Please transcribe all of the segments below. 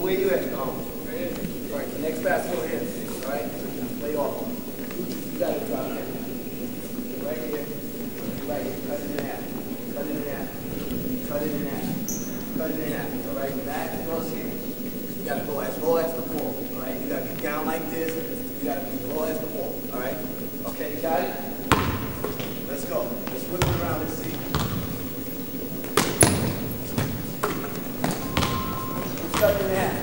where you at? Right here. All right, the next basketball here. All right, lay off. You got to drop it. Right here. Right here. Cut it in half. Cut it in half. Cut it in half. Cut it in half. All right, back goes here. You got to go as low as the ball. All right, you got to be down like this. You got to be low as the ball. All right. Okay, you got it. Let's go. Let's whip it around and see. Cut in half.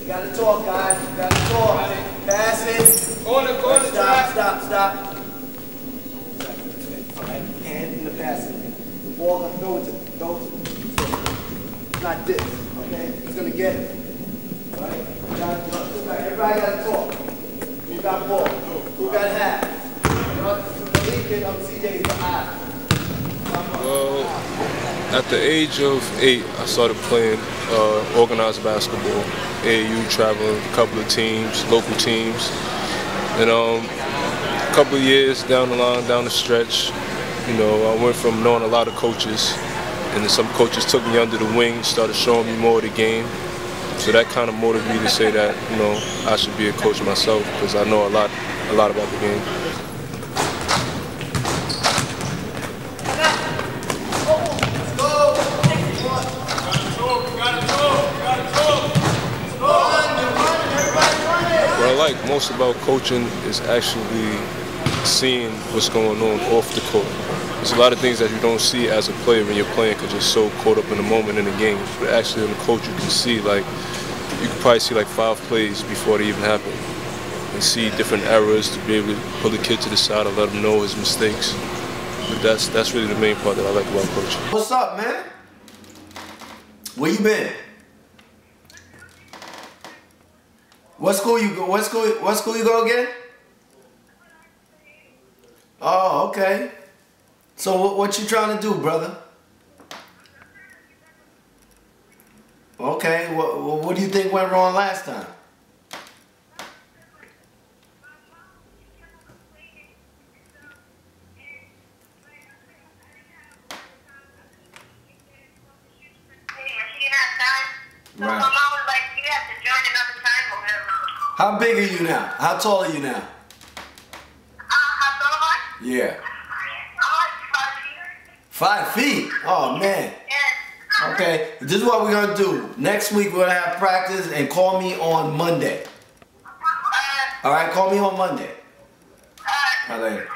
You gotta talk, guys. You gotta talk. Pass it. Corner, Stop. Alright, hand in the passing. The ball gonna throw it to him. Not this, okay? He's gonna get it. Alright? Everybody gotta talk. Who got ball? Who got half? The lead kid on CJ is the eye. Well, at the age of 8, I started playing organized basketball, AAU, traveling a couple of teams, local teams. And a couple of years down the line, down the stretch, you know, I went from knowing a lot of coaches, and then some coaches took me under the wing, started showing me more of the game. So that kind of motivated me to say that, you know, I should be a coach myself because I know a lot about the game. What I like most about coaching is actually seeing what's going on off the court. There's a lot of things that you don't see as a player when you're playing because you're so caught up in the moment in the game. But actually, on the coach, you can see you can probably see 5 plays before they even happen, and see different errors to be able to pull the kid to the side and let him know his mistakes. But that's really the main part that I like about coaching. What's up, man? Where you been? What school you go? What school you go again? Oh, okay. So what you trying to do, brother? Okay. What do you think went wrong last time? So my mom was like, you have to join another time or whatever. How big are you now? How tall are you now? How tall am I? Yeah. I'm like 5 feet? Oh, man. Yeah. Okay, this is what we're going to do. Next week we're going to have practice and call me on Monday. All right, call me on Monday. All right, later.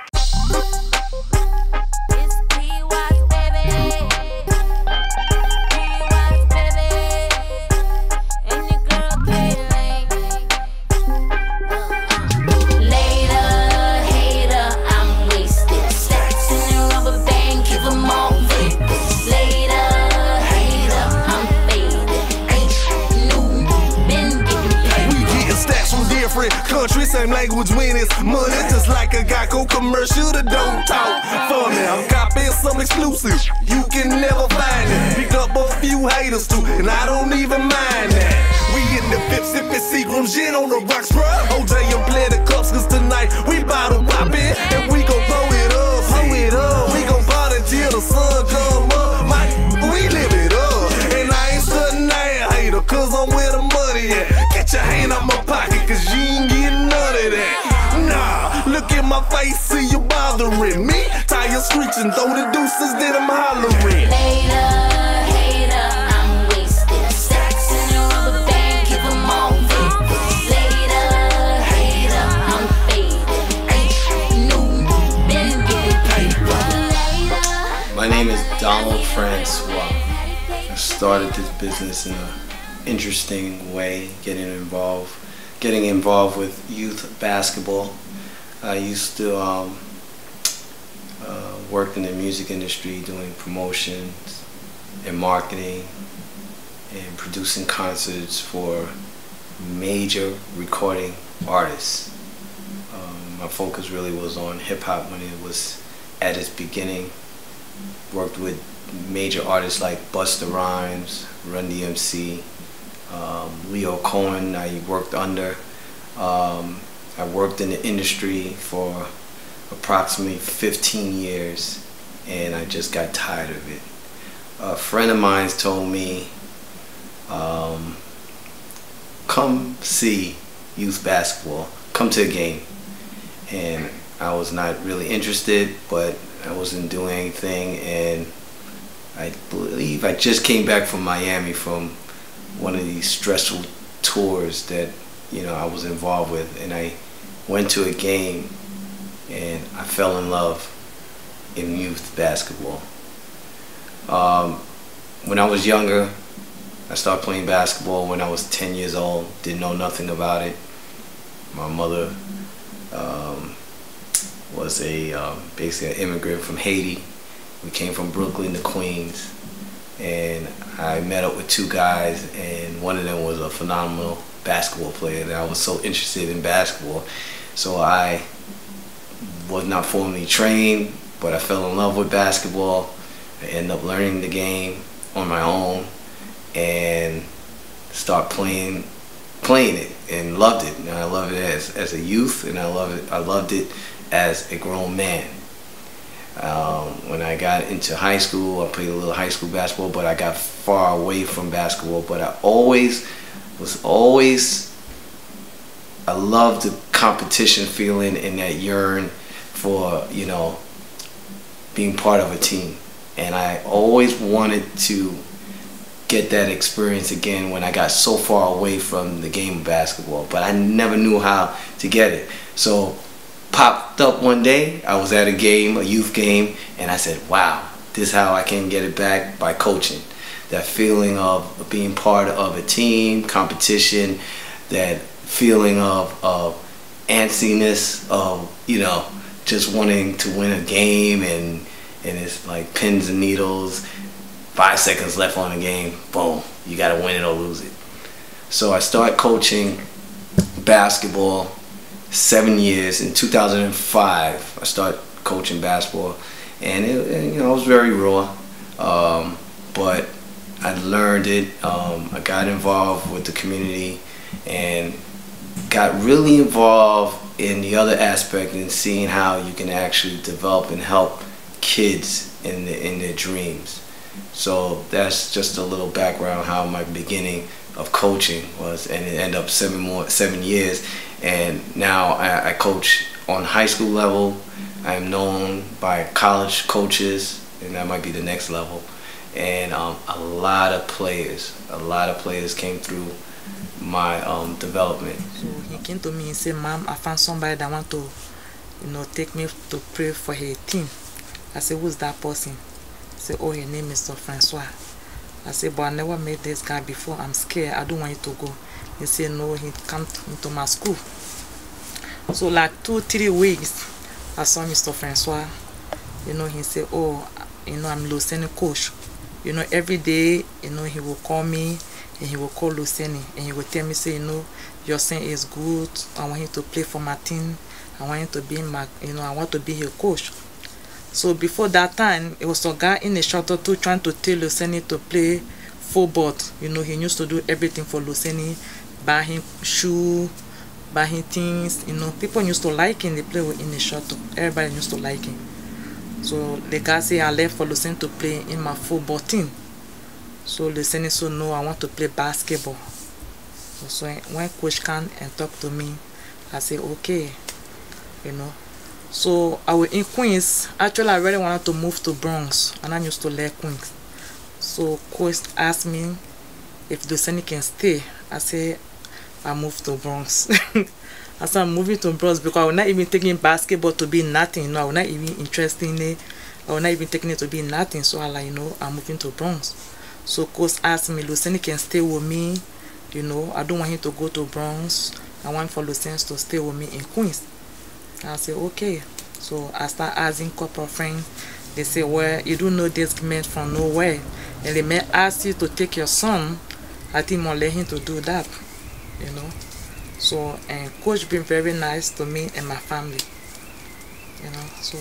Country, same language when it's money, just like a Geico commercial that don't talk for me. I'm copying some exclusive, you can never find it. Picked up a few haters too, and I don't even mind that. We in the fifth sipping Seagram gin on the rocks, bro. OJ and play the cups, cause tonight we bottle poppin', and we gon' blow it up, We gon' party till the sun come up, we live it up. And I ain't studying that hater, cause I'm where the money at. Get your hand out my pocket, cause you ain't getting none of that. Nah, look at my face, see you bothering me. Tire screeching, throw the deuces, then I'm hollering. Hater, I'm wasted. Stacks in a rubber band, keep them all later, I'm faded. Ain't new, been getting paper. My name is Donald Francois. I started this business in an interesting way, getting involved with youth basketball. I used to work in the music industry doing promotions and marketing and producing concerts for major recording artists. My focus really was on hip-hop when it was at its beginning. Worked with major artists like Busta Rhymes, Run DMC, Leo Cohen I worked under. I worked in the industry for approximately 15 years and I just got tired of it. A friend of mine told me come see youth basketball, come to a game. And I was not really interested, but I wasn't doing anything, and I believe I just came back from Miami from one of these stressful tours that, you know, I was involved with, and I went to a game and I fell in love in youth basketball. When I was younger, I started playing basketball when I was 10 years old, didn't know nothing about it. My mother was basically an immigrant from Haiti. We came from Brooklyn to Queens, and I met up with two guys, and one of them was a phenomenal basketball player, and I was so interested in basketball. So I was not formally trained, but I fell in love with basketball. I ended up learning the game on my own and start playing it and loved it. And I loved it as a youth, and I loved it as a grown man. When I got into high school, I played a little high school basketball, but I got far away from basketball. But I loved the competition feeling and that yearn for, you know, being part of a team. And I always wanted to get that experience again when I got so far away from the game of basketball, but I never knew how to get it. So popped up one day, I was at a game, a youth game, and I said, wow, this is how I can get it back, by coaching. That feeling of being part of a team, competition, that feeling of antsiness, of, you know, just wanting to win a game, and it's like pins and needles, 5 seconds left on the game, boom, you gotta win it or lose it. So I started coaching basketball 7 years. In 2005, I started coaching basketball, and you know, it was very raw, but I learned it. I got involved with the community and got really involved in the other aspect and seeing how you can actually develop and help kids in their dreams. So that's just a little background how my beginning of coaching was, and it ended up 7 years. And now I coach on high school level. I am known by college coaches, and that might be the next level. And a lot of players came through my development. So he came to me and said, "Mom, I found somebody that want to, you know, take me to pray for her team." I said, "Who's that person?" He said, "Oh, her name is Mr. Francois." I said, "But I never met this guy before. I'm scared. I don't want you to go." He said, "No, he come into my school." So like 2-3 weeks, I saw Mr. Francois. You know, he said, "Oh, you know, I'm Losini coach." You know, every day, you know, he will call me and he will call Losini and he will tell me, say, "You know, your son is good. I want him to play for my team. I want him to be my, you know, I want to be your coach." So before that time, it was a guy in the shuttle too trying to tell Losini to play football. You know, he used to do everything for Losini, buy him shoes, buy him things. You know, people used to like him. They play with in the shuttle. Everybody used to like him. So the guy said, "I left for Losini to play in my football team." So Losini said, "No, I want to play basketball." So when coach came and talked to me, I said, "Okay," you know. So I was in Queens. Actually, I really wanted to move to Bronx, and I used to like Queens. So coach asked me if Losini can stay. I said, "I moved to Bronx." I said, "I'm moving to Bronx because I was not even taking basketball to be nothing. You know, I was not even interested in it. I was not even taking it to be nothing. So I like, you know, I'm moving to Bronx." So coach asked me, "Losini can stay with me. You know, I don't want him to go to Bronx. I want for Losini to stay with me in Queens." I said, "Okay." So I started asking couple friends. They say, "Well, you don't know this man from nowhere, and they may ask you to take your son. I think I'll let him to do that." You know. So, and coach been very nice to me and my family. You know, so